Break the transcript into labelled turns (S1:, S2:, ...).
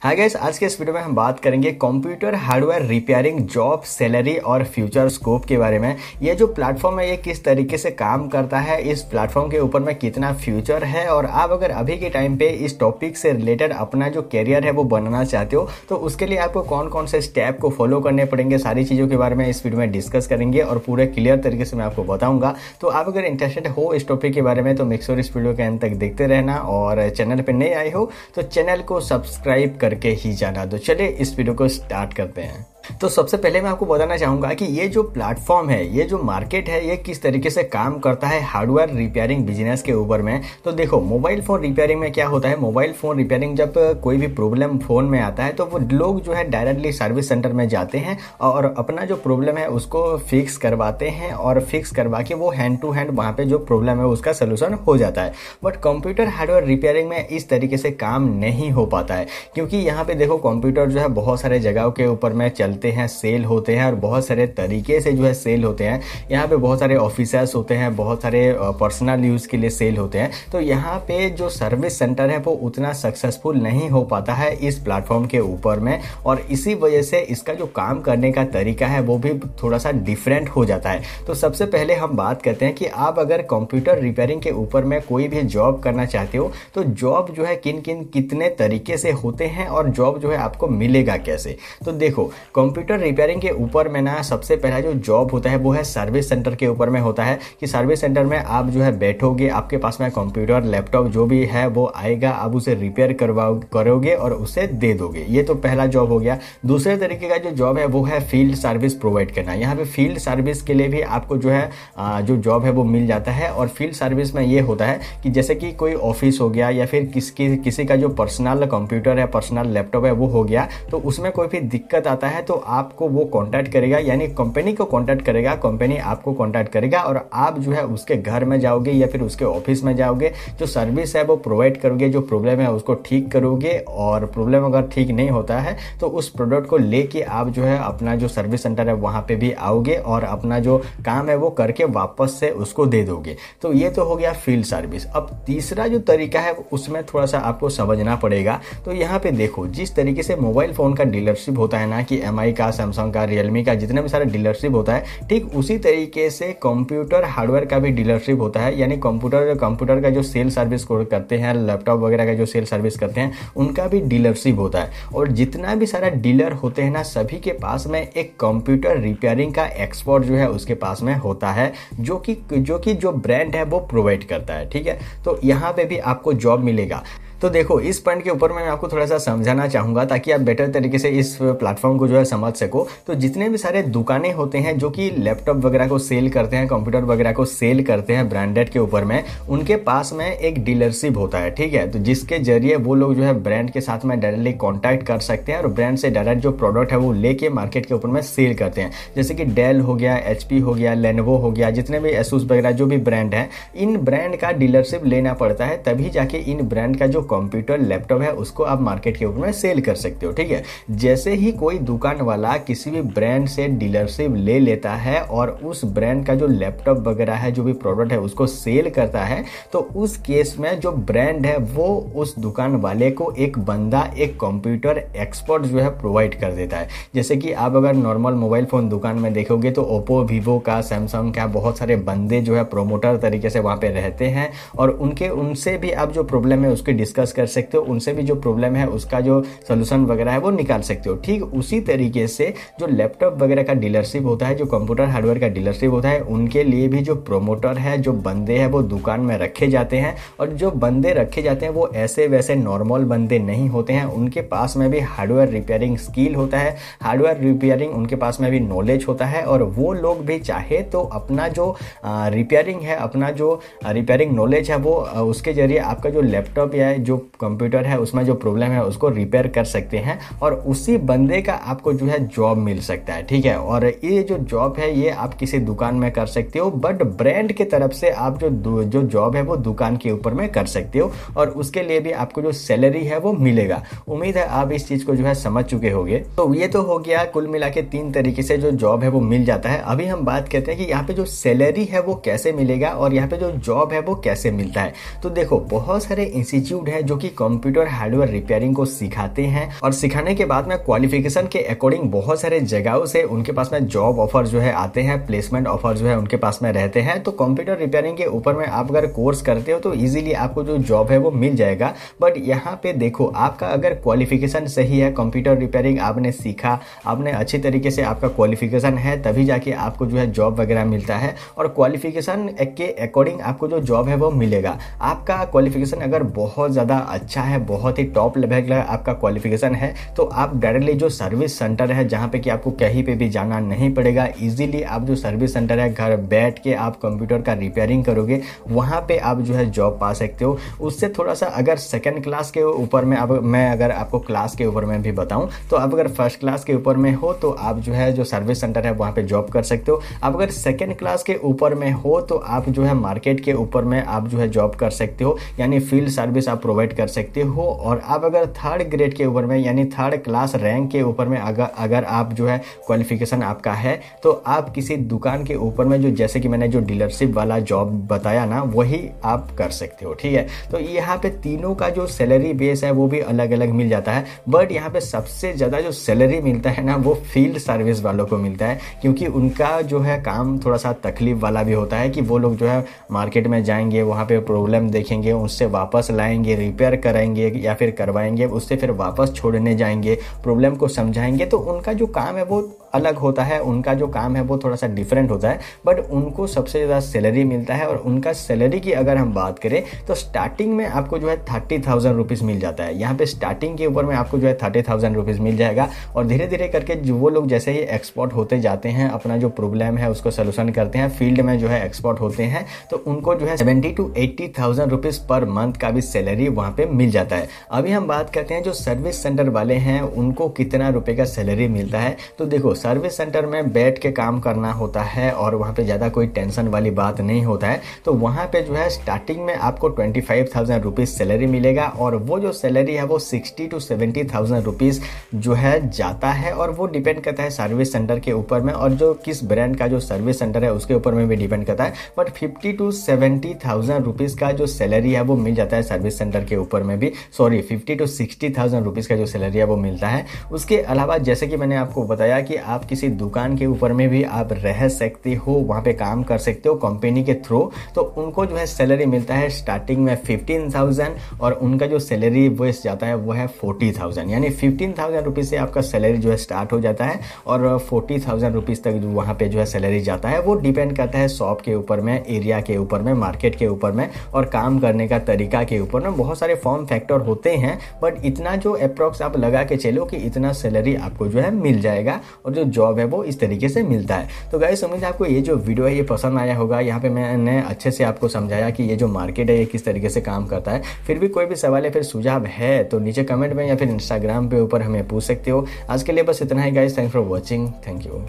S1: हाँ गाइस, आज के इस वीडियो में हम बात करेंगे computer hardware repairing job salary और फ्यूचर स्कोप के बारे में। ये जो प्लेटफॉर्म है ये किस तरीके से काम करता है, इस प्लेटफॉर्म के ऊपर में कितना फ्यूचर है, और आप अगर अभी के टाइम पे इस टॉपिक से रिलेटेड अपना जो कैरियर है वो बनाना चाहते हो तो उसके लिए आपको कौन कौन से स्टेप को फॉलो करने पड़ेंगे, सारी चीज़ों के बारे में इस वीडियो में डिस्कस करेंगे और पूरे क्लियर तरीके से मैं आपको बताऊंगा। तो आप अगर इंटरेस्टेड हो इस टॉपिक के बारे में तो मेक श्योर इस वीडियो के अंत तक देखते रहना, और चैनल पर नए आए हो तो चैनल को सब्सक्राइब करके ही जाना। तो चलिए इस वीडियो को स्टार्ट करते हैं। तो सबसे पहले मैं आपको बताना चाहूँगा कि ये जो प्लेटफॉर्म है, ये जो मार्केट है, ये किस तरीके से काम करता है हार्डवेयर रिपेयरिंग बिजनेस के ऊपर में। तो देखो, मोबाइल फ़ोन रिपेयरिंग में क्या होता है, मोबाइल फ़ोन रिपेयरिंग जब कोई भी प्रॉब्लम फ़ोन में आता है तो वो लोग जो है डायरेक्टली सर्विस सेंटर में जाते हैं और अपना जो प्रॉब्लम है उसको फिक्स करवाते हैं, और फिक्स करवा के वो हैंड टू हैंड वहाँ पर जो प्रॉब्लम है उसका सोल्यूशन हो जाता है। बट कंप्यूटर हार्डवेयर रिपेयरिंग में इस तरीके से काम नहीं हो पाता है, क्योंकि यहाँ पे देखो कंप्यूटर जो है बहुत सारे जगहों के ऊपर में चलते हैं, सेल होते हैं और बहुत सारे तरीके से जो है सेल होते हैं। यहाँ पे बहुत सारे ऑफिसर्स होते हैं, बहुत सारे पर्सनल यूज़ के लिए सेल होते हैं। तो यहाँ पे जो सर्विस सेंटर है वो उतना सक्सेसफुल नहीं हो पाता है इस प्लेटफॉर्म के ऊपर में, और इसी वजह से इसका जो काम करने का तरीका है वो भी थोड़ा सा डिफरेंट हो जाता है। तो सबसे पहले हम बात करते हैं कि आप अगर कंप्यूटर रिपेयरिंग के ऊपर में कोई भी जॉब करना चाहते हो तो जॉब जो है कितने तरीके से होते हैं और जॉब जो है आपको मिलेगा कैसे। तो देखो, कंप्यूटर रिपेयरिंग के ऊपर में ना सबसे पहला जो जॉब होता है वो है सर्विस सेंटर के ऊपर में होता है, कि सर्विस सेंटर में आप जो है बैठोगे, आपके पास में कंप्यूटर लैपटॉप जो भी है वो आएगा, आप उसे रिपेयर करोगे और उसे दे दोगे। ये तो पहला जॉब हो गया। दूसरे तरीके का जो जॉब है वो है फील्ड सर्विस प्रोवाइड करना। यहाँ पे फील्ड सर्विस के लिए भी आपको जो है जो जॉब है वो मिल जाता है। और फील्ड सर्विस में ये होता है कि जैसे कि कोई ऑफिस हो गया या फिर किसी का जो पर्सनल कंप्यूटर है, पर्सनल लैपटॉप है वो हो गया, तो उसमें कोई भी दिक्कत आता है तो आपको वो कांटेक्ट करेगा, यानी कंपनी को कांटेक्ट करेगा, कंपनी आपको कांटेक्ट करेगा और आप जो है उसके घर में जाओगे या फिर उसके ऑफिस में जाओगे, जो सर्विस है वो प्रोवाइड करोगे, जो प्रॉब्लम है उसको ठीक करोगे, और प्रॉब्लम अगर ठीक नहीं होता है तो उस प्रोडक्ट को लेके आप जो है अपना जो सर्विस सेंटर है वहाँ पे भी आओगे और अपना जो काम है वो करके वापस से उसको दे दोगे। तो ये तो हो गया फील्ड सर्विस। अब तीसरा जो तरीका है उसमें थोड़ा सा आपको समझना पड़ेगा। तो यहाँ पे देखो, जिस तरीके से मोबाइल फ़ोन का डीलरशिप होता है ना, कि MI का, सैमसंग का, रियलमी का, जितने भी सारे डीलरशिप होता है, ठीक उसी तरीके से कंप्यूटर हार्डवेयर का भी डीलरशिप होता है। यानी कंप्यूटर का जो सेल सर्विस करते हैं, लैपटॉप वगैरह का जो सेल सर्विस करते हैं, उनका भी डीलरशिप होता है। और जितना भी सारा डीलर होते हैं ना, सभी के पास में एक कंप्यूटर रिपेयरिंग का एक्सपर्ट जो है उसके पास में होता है, जो कि जो ब्रांड है वो प्रोवाइड करता है। ठीक है, तो यहाँ पे भी आपको जॉब मिलेगा। तो देखो, इस पॉइंट के ऊपर मैं आपको थोड़ा सा समझाना चाहूँगा ताकि आप बेटर तरीके से इस प्लेटफॉर्म को जो है समझ सको। तो जितने भी सारे दुकानें होते हैं जो कि लैपटॉप वगैरह को सेल करते हैं, कंप्यूटर वगैरह को सेल करते हैं ब्रांडेड के ऊपर में, उनके पास में एक डीलरशिप होता है। ठीक है, तो जिसके जरिए वो लोग जो है ब्रांड के साथ में डायरेक्टली कॉन्टैक्ट कर सकते हैं और ब्रांड से डायरेक्ट जो प्रोडक्ट है वो लेके मार्केट के ऊपर में सेल करते हैं। जैसे कि डेल हो गया, HP हो गया, लेनोवो हो गया, जितने भी एसूस वगैरह जो भी ब्रांड है, इन ब्रांड का डीलरशिप लेना पड़ता है, तभी जाके इन ब्रांड का जो कंप्यूटर लैपटॉप है उसको आप मार्केट के ऊपर में सेल कर सकते हो। ठीक है, जैसे ही कोई दुकान वाला किसी भी ब्रांड से डीलरशिप ले लेता है और उस ब्रांड का जो लैपटॉप वगैरह है, जो भी प्रोडक्ट है उसको सेल करता है, तो उस केस में जो ब्रांड है वो उस दुकान वाले को एक बंदा, एक कंप्यूटर एक्सपर्ट जो है प्रोवाइड कर देता है। जैसे कि आप अगर नॉर्मल मोबाइल फोन दुकान में देखोगे तो ओप्पो, वीवो का, सैमसंग का बहुत सारे बंदे जो है प्रोमोटर तरीके से वहाँ पे रहते हैं, और उनसे भी आप जो प्रॉब्लम है उसकी डिस्कस कर सकते हो, उनसे भी जो प्रॉब्लम है उसका जो सोल्यूशन वगैरह है वो निकाल सकते हो। ठीक उसी तरीके से जो लैपटॉप वगैरह का डीलरशिप होता है, जो कंप्यूटर हार्डवेयर का डीलरशिप होता है, उनके लिए भी जो प्रोमोटर है, जो बंदे हैं वो दुकान में रखे जाते हैं। और जो बंदे रखे जाते हैं वो ऐसे वैसे नॉर्मल बंदे नहीं होते हैं, उनके पास में भी हार्डवेयर रिपेयरिंग स्किल होता है, हार्डवेयर रिपेयरिंग उनके पास में भी नॉलेज होता है, और वो लोग भी चाहे तो अपना जो रिपेयरिंग है, अपना जो रिपेयरिंग नॉलेज है वो उसके जरिए आपका जो लैपटॉप या जो कंप्यूटर है उसमें जो प्रॉब्लम है उसको रिपेयर कर सकते हैं, और उसी बंदे का आपको जो है जॉब मिल सकता है। ठीक है, और ये जो जॉब है ये आप किसी दुकान में कर सकते हो, बट ब्रांड की तरफ से आप जो जॉब है वो दुकान के ऊपर में कर सकते हो, और उसके लिए भी आपको जो सैलरी है वो मिलेगा। उम्मीद है आप इस चीज को जो है समझ चुके होंगे। तो ये तो हो गया कुल मिला के 3 तरीके से जो जॉब है वो मिल जाता है। अभी हम बात करते हैं कि यहाँ पे जो सैलरी है वो कैसे मिलेगा और यहाँ पे जो जॉब है वो कैसे मिलता है। तो देखो, बहुत सारे इंस्टीट्यूट है हैं जो कि कंप्यूटर हार्डवेयर रिपेयरिंग को सिखाते हैं, और सिखाने के बाद में क्वालिफिकेशन के अकॉर्डिंग बहुत सारे जगहों से उनके पास में जॉब ऑफर जो है आते हैं, प्लेसमेंट ऑफर जो है उनके पास में रहते हैं। तो कंप्यूटर रिपेयरिंग के ऊपर में आप अगर कोर्स करते हो तो इजीली आपको जो जॉब है वो मिल जाएगा। बट यहाँ पे देखो, आपका अगर क्वालिफिकेशन सही है, कंप्यूटर रिपेयरिंग आपने सीखा, आपने अच्छी तरीके से आपका क्वालिफिकेशन है, तभी जाके आपको जो है जॉब वगैरह मिलता है, और क्वालिफिकेशन के अकॉर्डिंग आपको जो जॉब है वो मिलेगा। आपका क्वालिफिकेशन अगर बहुत ज़्यादा अच्छा है, बहुत ही टॉप लेवल का आपका क्वालिफिकेशन है, तो आप डायरेक्टली जो सर्विस सेंटर है जहाँ पे कि आपको कहीं पे भी जाना नहीं पड़ेगा, इजीली आप जो सर्विस सेंटर है घर बैठ के आप कंप्यूटर का रिपेयरिंग करोगे, वहाँ पे आप जो है जॉब पा सकते हो। उससे थोड़ा सा अगर सेकंड क्लास के ऊपर में अब मैं अगर आपको क्लास के ऊपर में भी बताऊँ, तो आप अगर फर्स्ट क्लास के ऊपर में हो तो आप जो है जो सर्विस सेंटर है वहाँ पे जॉब कर सकते हो। आप अगर सेकंड क्लास के ऊपर में हो तो आप जो है मार्केट के ऊपर में आप जो है जॉब कर सकते हो, यानी फील्ड सर्विस आप प्रोवाइड कर सकते हो। और आप अगर थर्ड ग्रेड के ऊपर में यानी थर्ड क्लास रैंक के ऊपर में अगर आप जो है क्वालिफिकेशन आपका है, तो आप किसी दुकान के ऊपर में जो जैसे कि मैंने जो डीलरशिप वाला जॉब बताया ना, वही आप कर सकते हो। ठीक है, तो यहाँ पे तीनों का जो सैलरी बेस है वो भी अलग अलग मिल जाता है। बट यहाँ पे सबसे ज़्यादा जो सैलरी मिलता है ना, वो फील्ड सर्विस वालों को मिलता है, क्योंकि उनका जो है काम थोड़ा सा तकलीफ वाला भी होता है कि वो लोग जो है मार्केट में जाएंगे, वहाँ पे प्रॉब्लम देखेंगे, उससे वापस लाएंगे, रिपेयर कराएंगे या फिर करवाएंगे, उससे फिर वापस छोड़ने जाएंगे, प्रॉब्लम को समझाएंगे। तो उनका जो काम है वो अलग होता है, उनका जो काम है वो थोड़ा सा डिफरेंट होता है, बट उनको सबसे ज़्यादा सैलरी मिलता है। और उनका सैलरी की अगर हम बात करें तो स्टार्टिंग में आपको जो है 30,000 रुपीज़ मिल जाता है। यहाँ पे स्टार्टिंग के ऊपर में आपको जो है 30,000 रुपीज़ मिल जाएगा, और धीरे धीरे करके जो वो लोग जैसे ही एक्सपोर्ट होते जाते हैं, अपना जो प्रॉब्लम है उसको सोल्यूशन करते हैं, फील्ड में जो है एक्सपोर्ट होते हैं, तो उनको जो है 70,000 to 80,000 रुपीज़ पर मंथ का भी सैलरी वहाँ पे मिल जाता है। अभी हम बात करते हैं जो सर्विस सेंटर वाले हैं उनको कितना रुपए का सैलरी मिलता है। तो देखो, सर्विस सेंटर में बैठ के काम करना होता है और वहाँ पे ज़्यादा कोई टेंशन वाली बात नहीं होता है। तो वहाँ पे जो है स्टार्टिंग में आपको 25,000 रुपीज़ सैलरी मिलेगा, और वो जो सैलरी है वो 60,000 to 70,000 रुपीज़ जो है जाता है, और वो डिपेंड करता है सर्विस सेंटर के ऊपर में, और जो किस ब्रांड का जो सर्विस सेंटर है उसके ऊपर में भी डिपेंड करता है। बट 50,000 to 70,000 रुपीज़ का जो सैलरी है वो मिल जाता है सर्विस सेंटर के ऊपर में भी, 50,000 to 60,000 रुपीज़ का जो सैलरी है वो मिलता है। उसके अलावा जैसे कि मैंने आपको बताया कि आप किसी दुकान के ऊपर में भी आप रह सकते हो, वहाँ पे काम कर सकते हो कंपनी के थ्रू, तो उनको जो है सैलरी मिलता है स्टार्टिंग में 15,000, और उनका जो सैलरी वो जाता है वो है 40,000, यानी 15,000 रुपीज़ से आपका सैलरी जो है स्टार्ट हो जाता है, और 40,000 रुपीज़ तक जो वहाँ पे जो है सैलरी जाता है। वो डिपेंड करता है शॉप के ऊपर में, एरिया के ऊपर में, मार्केट के ऊपर में, और काम करने का तरीका के ऊपर में। बहुत सारे फॉर्म फैक्टर होते हैं, बट इतना जो अप्रॉक्स आप लगा के चलो कि इतना सैलरी आपको जो है मिल जाएगा, और जो जॉब है वो इस तरीके से मिलता है। तो गाइस, उम्मीद है आपको ये जो वीडियो है ये पसंद आया होगा। यहाँ पे मैंने अच्छे से आपको समझाया कि ये जो मार्केट है ये किस तरीके से काम करता है। फिर भी कोई भी सवाल या फिर सुझाव है तो नीचे कमेंट में या फिर इंस्टाग्राम पे ऊपर हमें पूछ सकते हो। आज के लिए बस इतना ही guys, thanks for watching, thank you.